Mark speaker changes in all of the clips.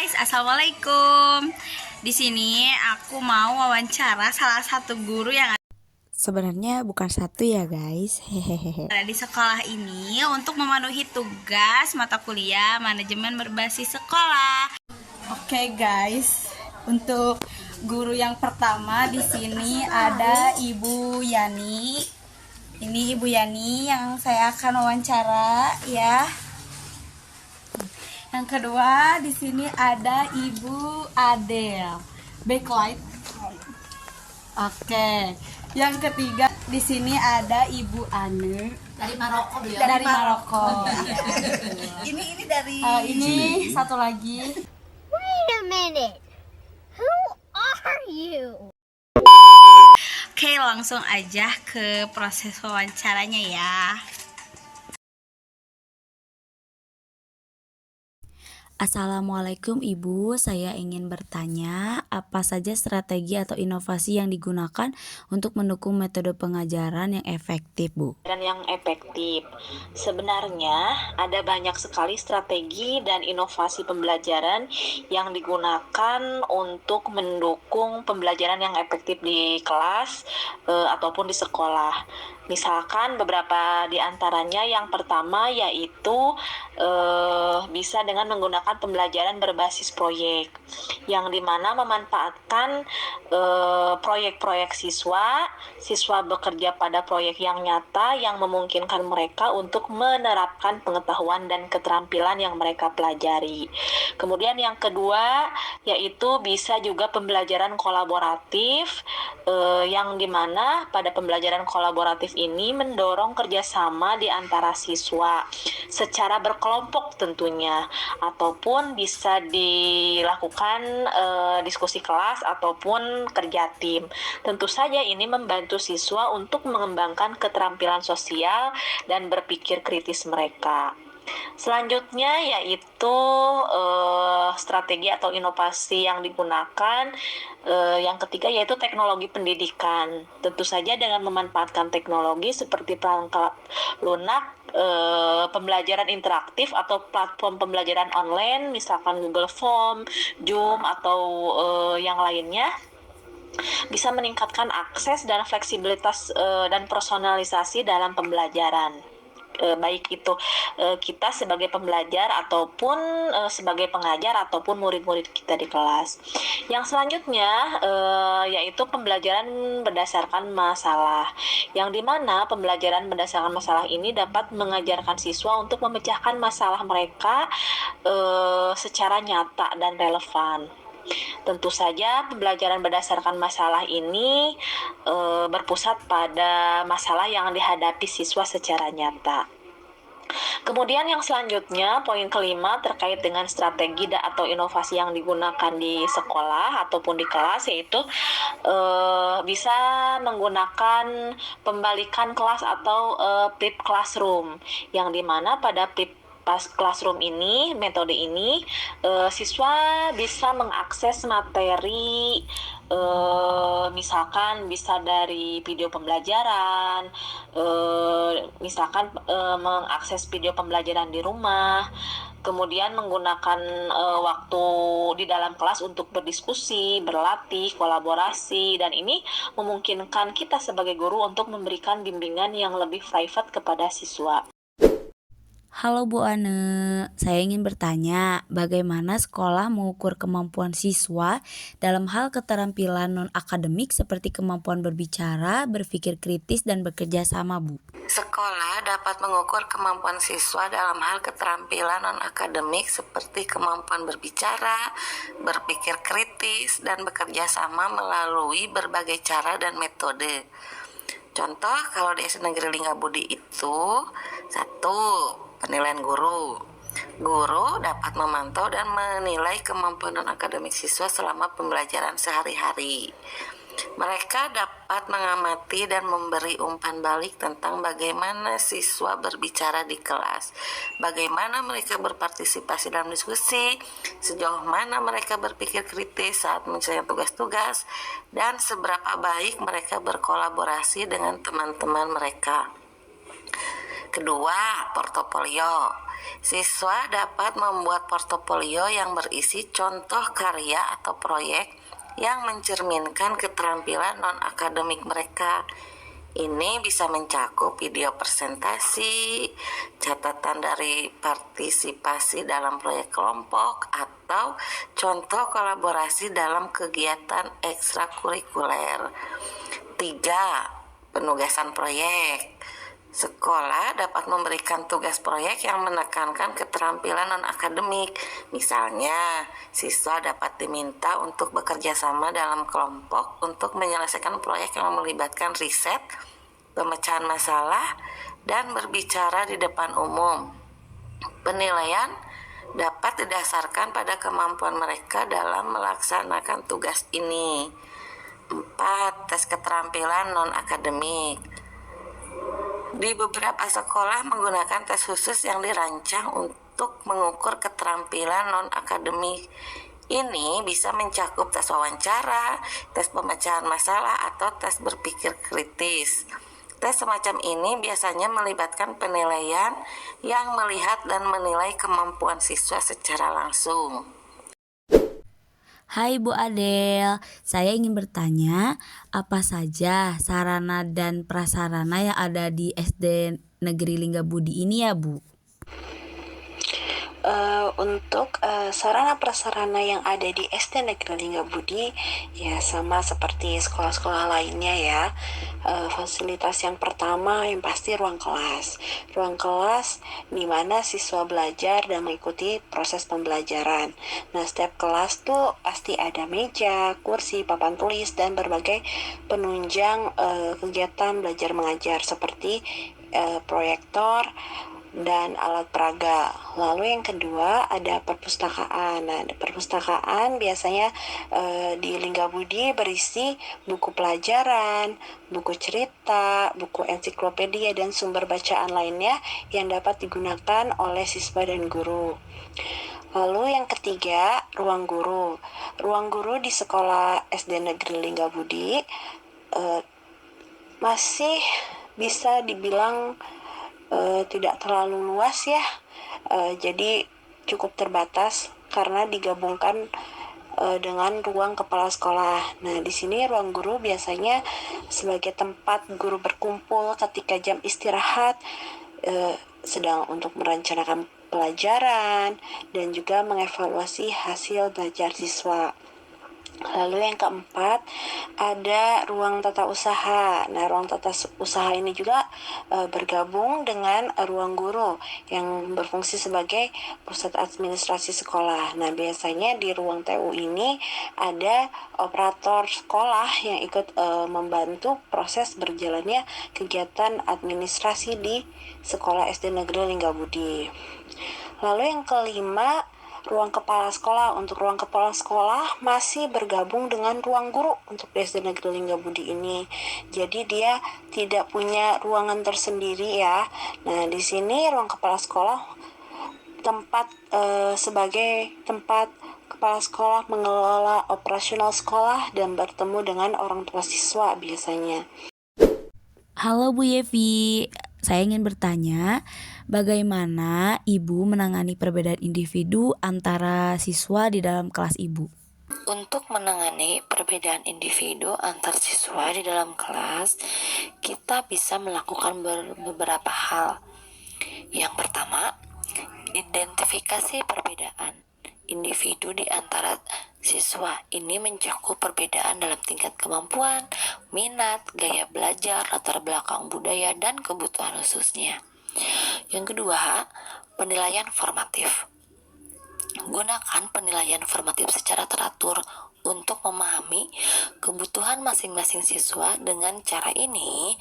Speaker 1: guys, assalamualaikum. Di sini aku mau wawancara salah satu guru yang
Speaker 2: Sebenarnya bukan satu ya guys, hehehe.
Speaker 1: ada di sekolah ini untuk memenuhi tugas mata kuliah manajemen berbasis sekolah. Oke guys, untuk guru yang pertama di sini ada Ibu Yani. Ini Ibu Yani yang saya akan wawancara ya. Yang kedua di sini ada Ibu Adel. Backlight. Oke. Yang ketiga di sini ada Ibu Ane
Speaker 3: Dari Maroko beliau.
Speaker 1: dari Maroko.
Speaker 3: Ini dari
Speaker 1: Ini satu lagi.
Speaker 4: Wait a minute. Who are you?
Speaker 1: Oke, langsung aja ke proses wawancaranya ya.
Speaker 2: Assalamualaikum Ibu, saya ingin bertanya apa saja strategi atau inovasi yang digunakan untuk mendukung metode pengajaran yang efektif, Bu?
Speaker 5: Dan yang efektif. Sebenarnya ada banyak sekali strategi dan inovasi pembelajaran yang digunakan untuk mendukung pembelajaran yang efektif di kelas ataupun di sekolah. Misalkan beberapa di antaranya, yang pertama yaitu bisa dengan menggunakan pembelajaran berbasis proyek, yang dimana memanfaatkan proyek-proyek siswa bekerja pada proyek yang nyata yang memungkinkan mereka untuk menerapkan pengetahuan dan keterampilan yang mereka pelajari. Kemudian yang kedua yaitu bisa juga pembelajaran kolaboratif, yang dimana pada pembelajaran kolaboratif ini mendorong kerjasama di antara siswa secara berkelompok tentunya, ataupun bisa dilakukan diskusi kelas ataupun kerja tim. Tentu saja ini membantu siswa untuk mengembangkan keterampilan sosial dan berpikir kritis mereka. Selanjutnya yaitu strategi atau inovasi yang digunakan, yang ketiga yaitu teknologi pendidikan. Tentu saja dengan memanfaatkan teknologi seperti perangkat lunak, pembelajaran interaktif atau platform pembelajaran online, misalkan Google Form, Zoom atau yang lainnya, bisa meningkatkan akses dan fleksibilitas dan personalisasi dalam pembelajaran. Baik itu kita sebagai pembelajar ataupun sebagai pengajar ataupun murid-murid kita di kelas. Yang selanjutnya yaitu pembelajaran berdasarkan masalah, yang dimana pembelajaran berdasarkan masalah ini dapat mengajarkan siswa untuk memecahkan masalah mereka secara nyata dan relevan. Tentu saja pembelajaran berdasarkan masalah ini berpusat pada masalah yang dihadapi siswa secara nyata. Kemudian yang selanjutnya, poin kelima terkait dengan strategi atau inovasi yang digunakan di sekolah ataupun di kelas, yaitu bisa menggunakan pembalikan kelas atau flip classroom, yang dimana pada flip classroom ini, metode ini, siswa bisa mengakses materi, misalkan bisa dari video pembelajaran, misalkan mengakses video pembelajaran di rumah, kemudian menggunakan waktu di dalam kelas untuk berdiskusi, berlatih, kolaborasi, dan ini memungkinkan kita sebagai guru untuk memberikan bimbingan yang lebih private kepada siswa.
Speaker 2: Halo Bu Ane, saya ingin bertanya bagaimana sekolah mengukur kemampuan siswa dalam hal keterampilan non-akademik seperti kemampuan berbicara, berpikir kritis, dan bekerja sama, Bu.
Speaker 6: Sekolah dapat mengukur kemampuan siswa dalam hal keterampilan non-akademik seperti kemampuan berbicara, berpikir kritis, dan bekerja sama melalui berbagai cara dan metode. Contoh, kalau di SD Negeri Lingabudi itu, 1. Penilaian guru. Guru dapat memantau dan menilai kemampuan non-akademik siswa selama pembelajaran sehari-hari. Mereka dapat mengamati dan memberi umpan balik tentang bagaimana siswa berbicara di kelas, bagaimana mereka berpartisipasi dalam diskusi, sejauh mana mereka berpikir kritis saat menyelesaikan tugas-tugas, dan seberapa baik mereka berkolaborasi dengan teman-teman mereka. Kedua, portofolio. Siswa dapat membuat portofolio yang berisi contoh karya atau proyek yang mencerminkan keterampilan non-akademik mereka. Ini bisa mencakup video presentasi, catatan dari partisipasi dalam proyek kelompok, atau contoh kolaborasi dalam kegiatan ekstrakurikuler. 3. Penugasan proyek. Sekolah dapat memberikan tugas proyek yang menekankan keterampilan non-akademik. Misalnya, siswa dapat diminta untuk bekerja sama dalam kelompok untuk menyelesaikan proyek yang melibatkan riset, pemecahan masalah, dan berbicara di depan umum. Penilaian dapat didasarkan pada kemampuan mereka dalam melaksanakan tugas ini. 4. Tes keterampilan non-akademik. Di beberapa sekolah menggunakan tes khusus yang dirancang untuk mengukur keterampilan non-akademik. Ini bisa mencakup tes wawancara, tes pemecahan masalah, atau tes berpikir kritis. Tes semacam ini biasanya melibatkan penilaian yang melihat dan menilai kemampuan siswa secara langsung.
Speaker 2: Hai Bu Adel, saya ingin bertanya, apa saja sarana dan prasarana yang ada di SD Negeri Linggabudi ini ya Bu?
Speaker 7: Untuk sarana prasarana yang ada di SD Negeri Linggabudi ya sama seperti sekolah-sekolah lainnya ya. Fasilitas yang pertama yang pasti ruang kelas. Ruang kelas di mana siswa belajar dan mengikuti proses pembelajaran. Nah, setiap kelas tuh pasti ada meja, kursi, papan tulis, dan berbagai penunjang kegiatan belajar mengajar seperti proyektor dan alat peraga. Lalu yang kedua ada perpustakaan. Nah, perpustakaan biasanya di Linggabudi berisi buku pelajaran, buku cerita, buku ensiklopedia, dan sumber bacaan lainnya yang dapat digunakan oleh siswa dan guru. Lalu yang ketiga, ruang guru. Ruang guru di sekolah SD Negeri Linggabudi masih bisa dibilang tidak terlalu luas ya, jadi cukup terbatas karena digabungkan dengan ruang kepala sekolah. Nah, di sini ruang guru biasanya sebagai tempat guru berkumpul ketika jam istirahat, sedang untuk merencanakan pelajaran dan juga mengevaluasi hasil belajar siswa. Lalu yang keempat ada ruang tata usaha. Nah, ruang tata usaha ini juga bergabung dengan ruang guru yang berfungsi sebagai pusat administrasi sekolah. Nah, biasanya di ruang TU ini ada operator sekolah yang ikut membantu proses berjalannya kegiatan administrasi di sekolah SD Negeri Linggabudi. Lalu yang kelima, ruang kepala sekolah. Untuk ruang kepala sekolah masih bergabung dengan ruang guru untuk SD Negeri Linggabudi ini. Jadi dia tidak punya ruangan tersendiri ya. Nah, di sini ruang kepala sekolah tempat sebagai tempat kepala sekolah mengelola operasional sekolah dan bertemu dengan orang tua siswa biasanya.
Speaker 2: Halo Bu Yevi, saya ingin bertanya, bagaimana Ibu menangani perbedaan individu antara siswa di dalam kelas Ibu?
Speaker 7: Untuk menangani perbedaan individu antar siswa di dalam kelas, kita bisa melakukan beberapa hal. Yang pertama, identifikasi perbedaan individu di antara siswa. Ini mencakup perbedaan dalam tingkat kemampuan, minat, gaya belajar, latar belakang budaya, dan kebutuhan khususnya. Yang kedua, penilaian formatif. Gunakan penilaian formatif secara teratur untuk memahami kebutuhan masing-masing siswa. Dengan cara ini,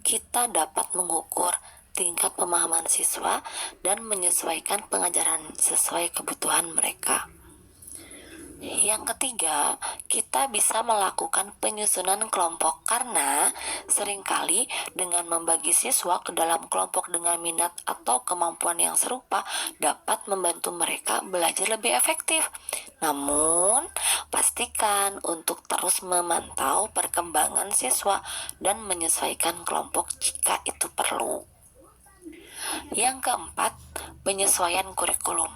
Speaker 7: kita dapat mengukur tingkat pemahaman siswa dan menyesuaikan pengajaran sesuai kebutuhan mereka. Yang ketiga, kita bisa melakukan penyusunan kelompok karena seringkali dengan membagi siswa ke dalam kelompok dengan minat atau kemampuan yang serupa dapat membantu mereka belajar lebih efektif. Namun, pastikan untuk terus memantau perkembangan siswa dan menyesuaikan kelompok jika itu perlu.
Speaker 6: Yang keempat, penyesuaian kurikulum.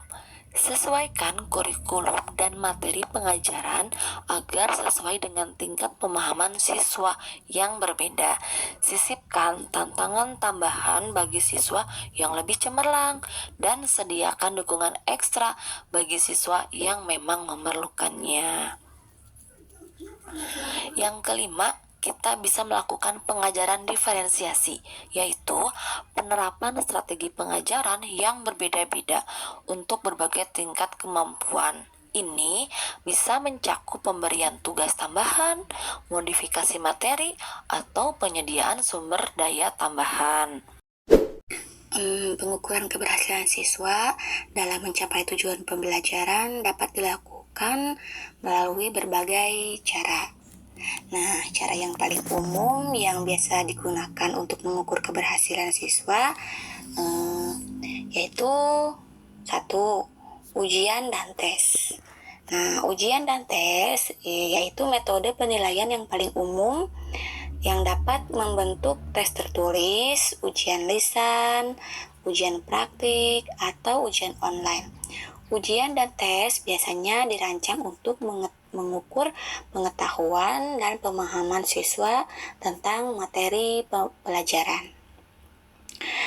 Speaker 6: Sesuaikan kurikulum dan materi pengajaran agar sesuai dengan tingkat pemahaman siswa yang berbeda. Sisipkan tantangan tambahan bagi siswa yang lebih cemerlang dan sediakan dukungan ekstra bagi siswa yang memang memerlukannya. Yang kelima, kita bisa melakukan pengajaran diferensiasi, yaitu penerapan strategi pengajaran yang berbeda-beda untuk berbagai tingkat kemampuan. Ini bisa mencakup pemberian tugas tambahan, modifikasi materi, atau penyediaan sumber daya tambahan.
Speaker 7: Pengukuran keberhasilan siswa dalam mencapai tujuan pembelajaran dapat dilakukan melalui berbagai cara. Nah, cara yang paling umum yang biasa digunakan untuk mengukur keberhasilan siswa yaitu 1. Ujian dan tes. Nah, ujian dan tes yaitu metode penilaian yang paling umum yang dapat membentuk tes tertulis, ujian lisan, ujian praktik, atau ujian online. Ujian dan tes biasanya dirancang untuk mengukur pengetahuan dan pemahaman siswa tentang materi pelajaran.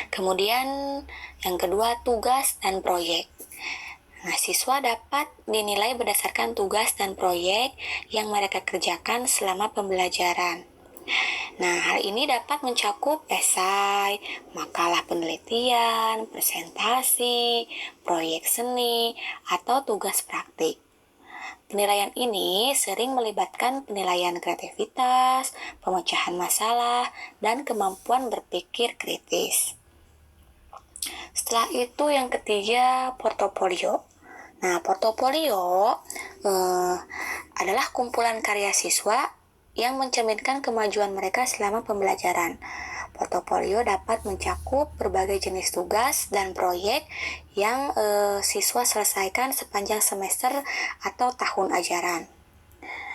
Speaker 7: Kemudian yang kedua, tugas dan proyek. Nah, siswa dapat dinilai berdasarkan tugas dan proyek yang mereka kerjakan selama pembelajaran. Nah, hal ini dapat mencakup esai, makalah penelitian, presentasi, proyek seni, atau tugas praktik. Penilaian ini sering melibatkan penilaian kreativitas, pemecahan masalah, dan kemampuan berpikir kritis. Setelah itu yang ketiga, portofolio. Nah, portofolio adalah kumpulan karya siswa yang mencerminkan kemajuan mereka selama pembelajaran. Portofolio dapat mencakup berbagai jenis tugas dan proyek yang siswa selesaikan sepanjang semester atau tahun ajaran.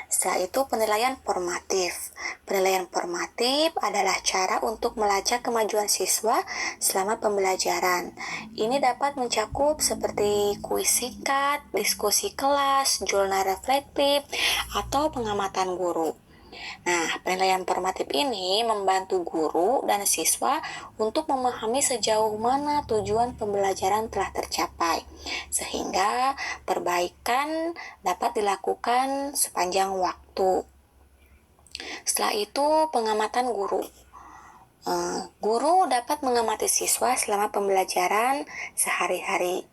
Speaker 7: Setelah itu penilaian formatif. Penilaian formatif adalah cara untuk melacak kemajuan siswa selama pembelajaran. Ini dapat mencakup seperti kuis singkat, diskusi kelas, jurnal reflektif, atau pengamatan guru. Nah, penilaian formatif ini membantu guru dan siswa untuk memahami sejauh mana tujuan pembelajaran telah tercapai, sehingga perbaikan dapat dilakukan sepanjang waktu. Setelah itu, pengamatan guru. Guru dapat mengamati siswa selama pembelajaran sehari-hari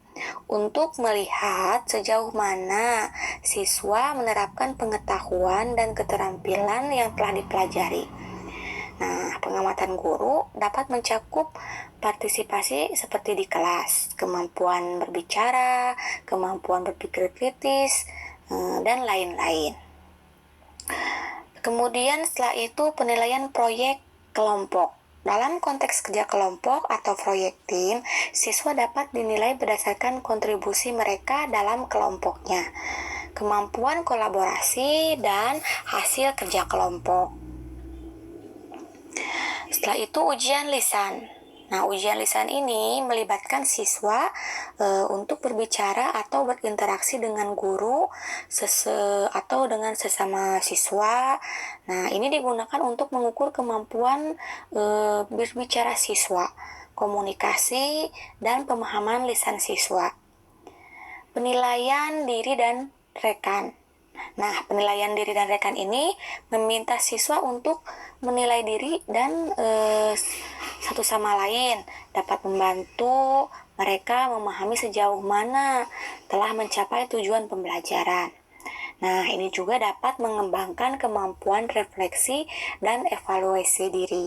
Speaker 7: untuk melihat sejauh mana siswa menerapkan pengetahuan dan keterampilan yang telah dipelajari. Nah, pengamatan guru dapat mencakup partisipasi seperti di kelas, kemampuan berbicara, kemampuan berpikir kritis, dan lain-lain. Kemudian setelah itu penilaian proyek kelompok. Dalam konteks kerja kelompok atau proyek tim, siswa dapat dinilai berdasarkan kontribusi mereka dalam kelompoknya, kemampuan kolaborasi, dan hasil kerja kelompok. Setelah itu ujian lisan. Nah, ujian lisan ini melibatkan siswa untuk berbicara atau berinteraksi dengan guru atau dengan sesama siswa. Nah, ini digunakan untuk mengukur kemampuan berbicara siswa, komunikasi, dan pemahaman lisan siswa. Penilaian diri dan rekan. Nah, penilaian diri dan rekan ini meminta siswa untuk menilai diri dan satu sama lain, dapat membantu mereka memahami sejauh mana telah mencapai tujuan pembelajaran. Nah, ini juga dapat mengembangkan kemampuan refleksi dan evaluasi diri.